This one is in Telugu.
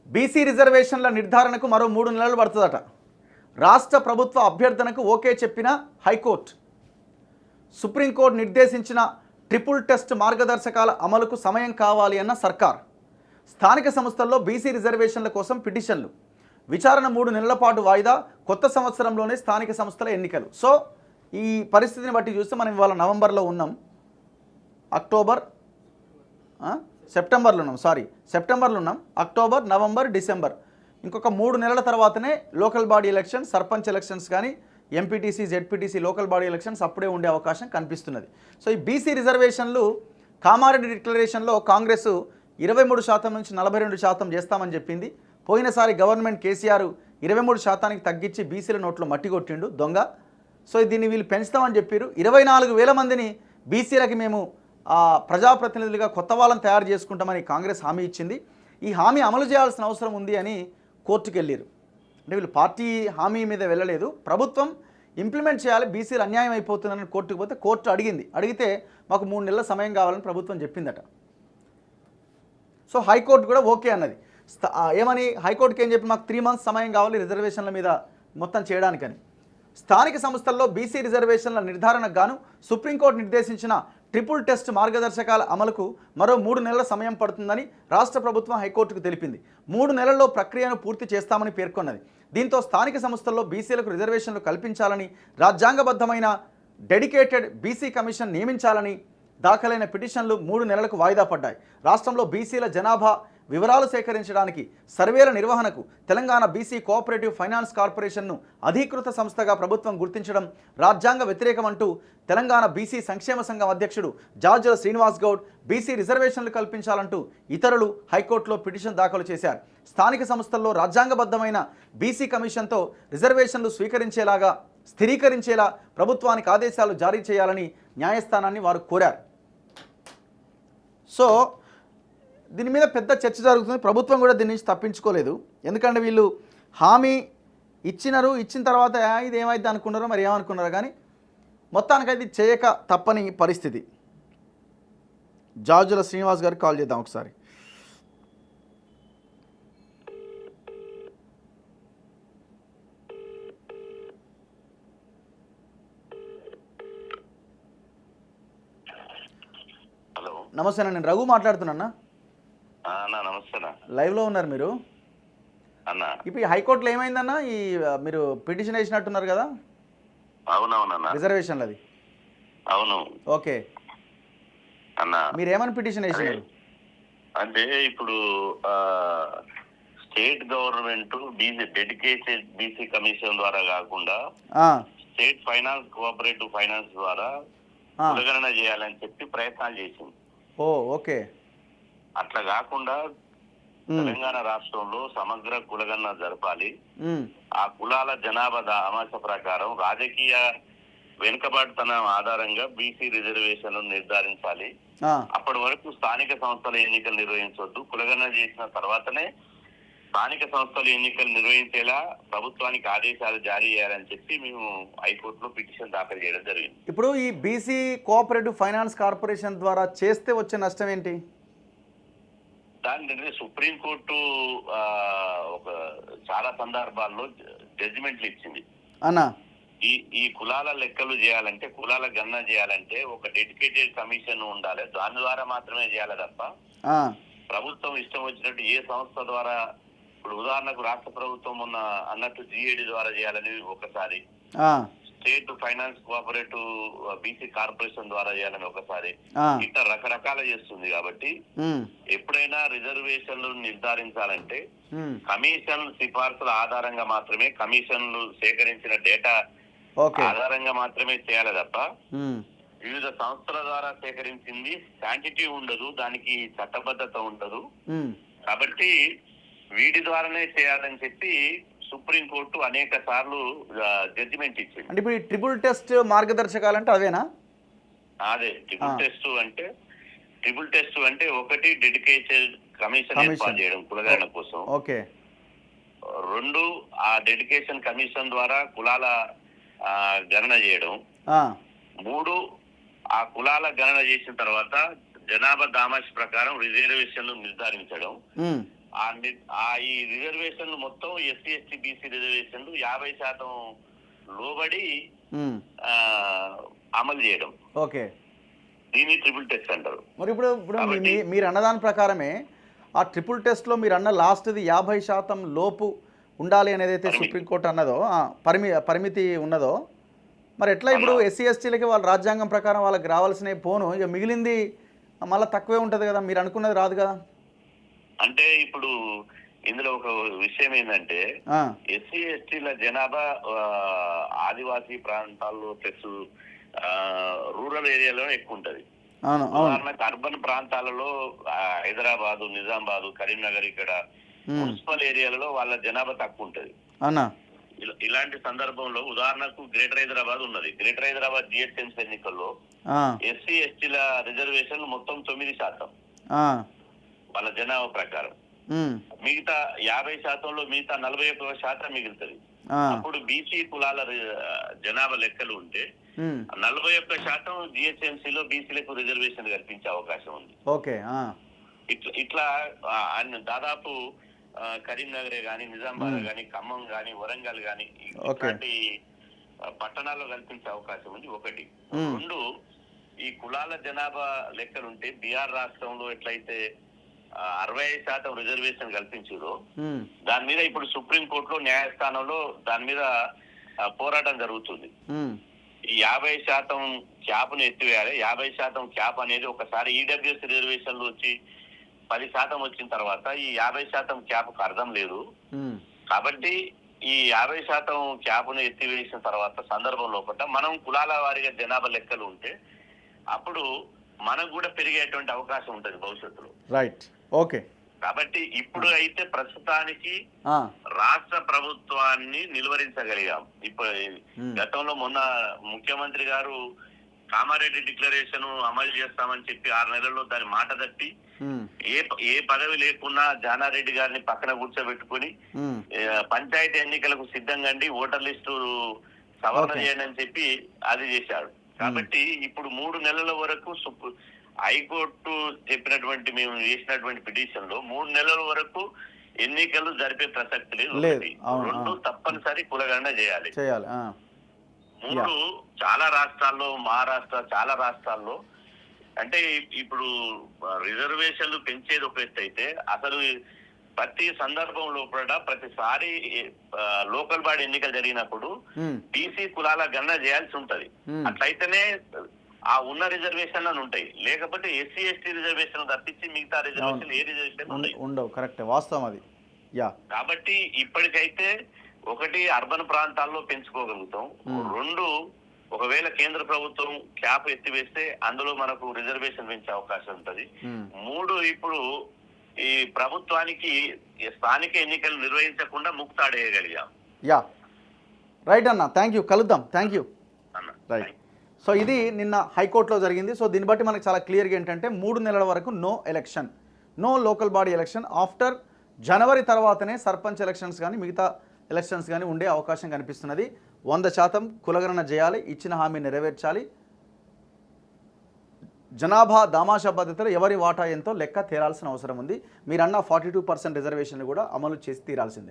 బీసీ రిజర్వేషన్ల నిర్ధారణకు మరో 3 నెలలు పడుతుందట. రాష్ట్ర ప్రభుత్వ అభ్యర్థనకు ఓకే చెప్పిన హైకోర్టు. సుప్రీంకోర్టు నిర్దేశించిన ట్రిపుల్ టెస్ట్ మార్గదర్శకాల అమలుకు సమయం కావాలి అన్న సర్కార్. స్థానిక సంస్థల్లో బీసీ రిజర్వేషన్ల కోసం పిటిషన్లు. విచారణ 3 నెలల పాటు వాయిదా. కొత్త సంవత్సరంలోనే స్థానిక సంస్థల ఎన్నికలు. సో ఈ పరిస్థితిని బట్టి చూస్తే మనం ఇవాళ నవంబర్లో ఉన్నాం, సెప్టెంబర్లో ఉన్నాం. అక్టోబర్, నవంబర్, డిసెంబర్, ఇంకొక 3 నెలల తర్వాతనే local body election, sarpanch elections కానీ MPTC, ZPTC local body elections అప్పుడే ఉండే అవకాశం కనిపిస్తున్నది. సో ఈ బీసీ రిజర్వేషన్లు కామారెడ్డి డిక్లరేషన్లో కాంగ్రెస్ 23% నుంచి 42% చేస్తామని చెప్పింది. పోయినసారి గవర్నమెంట్ కేసీఆర్ 23%కి తగ్గించి బీసీల నోట్లో మట్టి కొట్టిండు దొంగ. సో దీన్ని వీళ్ళు పెంచుతామని చెప్పారు. 24,000 మందిని బీసీలకి మేము ప్రజాప్రతినిధులుగా కొత్త వాళ్ళని తయారు చేసుకుంటామని కాంగ్రెస్ హామీ ఇచ్చింది. ఈ హామీ అమలు చేయాల్సిన అవసరం ఉంది అని కోర్టుకు వెళ్ళారు. అంటే వీళ్ళు పార్టీ హామీ మీద వెళ్ళలేదు, ప్రభుత్వం ఇంప్లిమెంట్ చేయాలి, బీసీలు అన్యాయం అయిపోతుందని కోర్టుకు పోతే కోర్టు అడిగితే మాకు 3 నెలల సమయం కావాలని ప్రభుత్వం చెప్పిందట. సో హైకోర్టు కూడా ఓకే అన్నది. ఏమని హైకోర్టుకి ఏం చెప్పి మాకు 3 months సమయం కావాలి రిజర్వేషన్ల మీద మొత్తం చేయడానికని. స్థానిక సంస్థల్లో బీసీ రిజర్వేషన్ల నిర్ధారణకు గాను సుప్రీంకోర్టు నిర్దేశించిన ట్రిపుల్ టెస్ట్ మార్గదర్శకాల అమలుకు మరో 3 నెలల సమయం పడుతుందని రాష్ట్ర ప్రభుత్వం హైకోర్టుకు తెలిపింది. 3 నెలల్లో ప్రక్రియను పూర్తి చేస్తామని పేర్కొన్నది. దీంతో స్థానిక సంస్థల్లో బీసీలకు రిజర్వేషన్లు కల్పించాలని, రాజ్యాంగబద్ధమైన డెడికేటెడ్ బీసీ కమిషన్ నియమించాలని దాఖలైన పిటిషన్లు 3 నెలలకు వాయిదా పడ్డాయి. రాష్ట్రంలో బీసీల జనాభా వివరాలు సేకరించడానికి, సర్వేల నిర్వహణకు తెలంగాణ బీసీ కోఆపరేటివ్ ఫైనాన్స్ కార్పొరేషన్ను అధీకృత సంస్థగా ప్రభుత్వం గుర్తించడం రాజ్యాంగ వ్యతిరేకమంటూ తెలంగాణ బీసీ సంక్షేమ సంఘం అధ్యక్షుడు జార్జల శ్రీనివాస్ గౌడ్ బీసీ రిజర్వేషన్లు కల్పించాలంటూ ఇతరులు హైకోర్టులో పిటిషన్ దాఖలు చేశారు. స్థానిక సంస్థల్లో రాజ్యాంగబద్ధమైన బీసీ కమిషన్తో రిజర్వేషన్లు స్థిరీకరించేలా ప్రభుత్వానికి ఆదేశాలు జారీ చేయాలని న్యాయస్థానాన్ని వారు కోరారు. సో దీని మీద పెద్ద చర్చ జరుగుతుంది. ప్రభుత్వం కూడా దీని నుంచి తప్పించుకోలేదు. ఎందుకంటే వీళ్ళు హామీ ఇచ్చిన తర్వాత ఇది ఏమైంది అనుకున్నారో మరి ఏమనుకున్నారో కానీ మొత్తానికైతే చేయక తప్పని పరిస్థితి. జార్జుల శ్రీనివాస్ గారికి కాల్ చేద్దాం ఒకసారి. నమస్తే అన్న, నేను రఘు మాట్లాడుతున్నా. లైవ్లో ఉన్నారు మీరు అన్న. ఇప్పుడు హైకోర్టులో ఏమైందన్న, మీరు పిటిషన్ వేసినట్టున్నారు కదా? అవునవునన్నా, రిజర్వేషన్లు అది. అవును, ఓకే అన్న. మీరు ఏమని పిటిషన్ వేసినారు? అంటే ఇప్పుడు state government dedicated BC commission ద్వారా కాకుండా స్టేట్ ఫైనాన్స్ కోఆపరేటివ్ ఫైనాన్స్ ద్వారా కులగణన చేయాలని చెప్పి ప్రయత్నాలు చేసింది. ఓకే. అట్లా కాకుండా తెలంగాణ రాష్ట్రంలో సమగ్ర కులగణన జరపాలి. ఆ కులాల జనాభా దామాష ప్రకారం రాజకీయ వెనుకబాటుతనం ఆధారంగా బీసీ రిజర్వేషన్లు నిర్ధారించాలి. అప్పటి వరకు స్థానిక సంస్థల ఎన్నికలు నిర్వహించవద్దు. కులగణన చేసిన తర్వాతనే స్థానిక సంస్థల ఎన్నికలు నిర్వహించేలా ప్రభుత్వానికి ఆదేశాలు జారీ చేయాలని చెప్పి మేము హైకోర్టులో పిటిషన్ దాఖలు చేయడం జరిగింది. ఇప్పుడు ఈ బీసీ కోఆపరేటివ్ ఫైనాన్స్ కార్పొరేషన్ ద్వారా చేస్తే వచ్చే నష్టం ఏంటి? దాని సుప్రీంకోర్టు చాలా సందర్భాల్లో జడ్జిమెంట్లు ఇచ్చింది. ఈ కులాల లెక్కలు చేయాలంటే, కులాల గణన చేయాలంటే ఒక డెడికేటెడ్ కమిషన్ ఉండాలి. దాని ద్వారా మాత్రమే చేయాలి తప్ప ప్రభుత్వం ఇష్టం వచ్చినట్టు ఏ సంస్థ ద్వారా, ఇప్పుడు ఉదాహరణకు రాష్ట్ర ప్రభుత్వం అన్నట్టు జీఏడి ద్వారా చేయాలని ఒకసారి, state finance cooperative BC corporation ద్వారా చేయాలని ఒకసారి, ఇట్లా రకరకాల చేస్తుంది. కాబట్టి ఎప్పుడైనా రిజర్వేషన్లు నిర్ధారించాలంటే కమిషన్ సిఫార్సుల ఆధారంగా మాత్రమే, కమిషన్లు సేకరించిన డేటా ఆధారంగా మాత్రమే చేయాలి తప్ప వివిధ సంస్థల ద్వారా సేకరించింది క్వాంటిటీ ఉండదు, దానికి చట్టబద్ధత ఉండదు. కాబట్టి వీటి ద్వారానే చేయాలని చెప్పి సుప్రీంకోర్టు అనేక సార్లు జడ్జిమెంట్ ఇచ్చింది. అంటే ఇప్పుడు ట్రిపుల్ టెస్ట్ మార్గదర్శకాలంటే అవేనా? అదే ట్రిపుల్ టెస్ట్ అంటే ఒకటి డెడికేటెడ్ కమిషన్ ఏర్పాటు చేయడం కులగణన కోసం. ఓకే. 2 ఆ డెడికేషన్ కమిషన్ ద్వారా కులాల గణన చేయడం. 3 ఆ కులాల గణన చేసిన తర్వాత జనాభా దామాష ప్రకారం రిజర్వేషన్లు నిర్ధారించడం. ఈ రిజర్వేషన్లు మొత్తం ఎస్సీ ఎస్టీ బీసీ రిజర్వేషన్లు 50% లోబడి అమలు చేయడం. ఓకే, దీన్ని ట్రిపుల్ టెస్ట్ అంటారు. మరి ఇప్పుడు మీరు అన్నదాని ప్రకారమే ఆ ట్రిపుల్ టెస్ట్లో మీరు అన్న లాస్ట్ది 50% లోపు ఉండాలి అనేది అయితే సుప్రీంకోర్టు అన్నదో పరిమితి ఉన్నదో, మరి ఎట్లా ఇప్పుడు ఎస్సీ ఎస్టీలకి వాళ్ళ రాజ్యాంగం ప్రకారం వాళ్ళకి రావాల్సిన పోను ఇక మిగిలింది మళ్ళీ తక్కువే ఉంటుంది కదా, మీరు అనుకున్నది రాదు కదా. అంటే ఇప్పుడు ఇందులో ఒక విషయం ఏంటంటే ఎస్సీ ఎస్టీల జనాభా ఆదివాసీ ప్రాంతాల్లో ప్లస్ రూరల్ ఏరియాలో ఎక్కువ ఉంటది. ఉదాహరణకు అర్బన్ ప్రాంతాలలో హైదరాబాదు, నిజామాబాదు, కరీంనగర్ ఇక్కడ మున్సిపల్ ఏరియాలలో వాళ్ళ జనాభా తక్కువ ఉంటది. ఇలాంటి సందర్భంలో ఉదాహరణకు గ్రేటర్ హైదరాబాద్ ఉన్నది. గ్రేటర్ హైదరాబాద్ జిహెచ్ఎంసీ ఎన్నికల్లో ఎస్సీ ఎస్టీల రిజర్వేషన్ మొత్తం 9% వాళ్ళ జనాభా ప్రకారం. మిగతా 50%లో మిగతా 41% మిగులుతుంది. అప్పుడు బీసీ కులాల జనాభా లెక్కలు ఉంటే 41% జిహెచ్ఎంసీలో బీసీలకు రిజర్వేషన్ కల్పించే అవకాశం ఉంది. ఓకే, ఇట్లా దాదాపు కరీంనగరే గాని, నిజామాబాద్ గాని, ఖమ్మం గాని, వరంగల్ గాని ఇట్లాంటి పట్టణాల్లో కల్పించే అవకాశం ఉంది. ఒకటి. రెండు, ఈ కులాల జనాభా లెక్కలుంటే బీహార్ రాష్ట్రంలో ఎట్లయితే 65% రిజర్వేషన్ కల్పించారో దాని మీద ఇప్పుడు సుప్రీంకోర్టులో న్యాయస్థానంలో దాని మీద పోరాటం జరుగుతుంది. ఈ 50% క్యాప్ను ఎత్తివేయాలి. 50% క్యాప్ అనేది ఒకసారి ఈడబ్ల్యూఎస్ రిజర్వేషన్లు వచ్చి 10% వచ్చిన తర్వాత ఈ 50% క్యాప్కు అర్థం లేదు. కాబట్టి ఈ 50% క్యాప్ను ఎత్తివేసిన తర్వాత సందర్భం లోపల మనం కులాల వారిగా జనాభా లెక్కలు ఉంటే అప్పుడు మనకు కూడా పెరిగేటువంటి అవకాశం ఉంటుంది భవిష్యత్తులో. Right, okay. కాబట్టి ఇప్పుడు అయితే ప్రస్తుతానికి రాష్ట్ర ప్రభుత్వాన్ని నిలువరించగలిగాం. ఇప్పుడు గతంలో మొన్న ముఖ్యమంత్రి గారు కామారెడ్డి డిక్లరేషన్ అమలు చేస్తామని చెప్పి 6 నెలల్లో దాని మాట తప్పి ఏ పదవి లేకున్నా జానారెడ్డి గారిని పక్కన కూర్చోబెట్టుకుని పంచాయతీ ఎన్నికలకు సిద్ధంగా ఓటర్ లిస్టు సవరణ చేయండి అని చెప్పి అది చేశాడు. కాబట్టి ఇప్పుడు 3 నెలల వరకు హైకోర్టు చెప్పినటువంటి మేము చేసినటువంటి పిటిషన్ లో 3 నెలల వరకు ఎన్నికలు జరిపే ప్రసక్తి లేదు. 2 తప్పనిసరి కులగణన చేయాలి. 3 చాలా రాష్ట్రాల్లో, మహారాష్ట్ర చాలా రాష్ట్రాల్లో అంటే ఇప్పుడు రిజర్వేషన్లు పెంచేది ఒక ఎత్తు అయితే అసలు ప్రతి సందర్భంలో కూడా ప్రతిసారి లోకల్ బాడీ ఎన్నికలు జరిగినప్పుడు బీసీ కులాల గణన చేయాల్సి ఉంటది. అట్లయితేనే ఆ ఉన్న రిజర్వేషన్లు ఉంటాయి. లేకపోతే ఎస్సీ ఎస్టీ రిజర్వేషన్ తప్పించి మిగతా రిజర్వేషన్ ఏ రిజర్వేషన్ ఉండవు. కరెక్ట్, వాస్తవం అది. కాబట్టి ఇప్పటికైతే ఒకటి అర్బన్ ప్రాంతాల్లో పెంచుకోగలుగుతాం. 2, ఒకవేళ కేంద్ర ప్రభుత్వం క్యాప్ ఎత్తివేస్తే అందులో మనకు రిజర్వేషన్ పెంచే అవకాశం ఉంటది. 3, ఇప్పుడు ఈ ప్రభుత్వానికి స్థానిక ఎన్నికలు నిర్వహించకుండా ముక్తాడేయగలిగాం. రైట్ అన్న, థ్యాంక్ యూ, కలుద్దాం. Thank you. రైట్. సో ఇది నిన్న హైకోర్టులో జరిగింది. సో దీన్ని బట్టి మనకు చాలా క్లియర్గా ఏంటంటే 3 నెలల వరకు no election, no local body election. After జనవరి తర్వాతనే సర్పంచ్ ఎలక్షన్స్ కానీ మిగతా ఎలక్షన్స్ కానీ ఉండే అవకాశం కనిపిస్తున్నది. 100% కులగణన చేయాలి, ఇచ్చిన హామీ నెరవేర్చాలి. జనాభా దామాషా పద్ధతిలో ఎవరి వాటా ఎంతో లెక్క తేరాల్సిన అవసరం ఉంది. మీరన్న 42% రిజర్వేషన్ కూడా అమలు చేసి తీరాల్సిందే.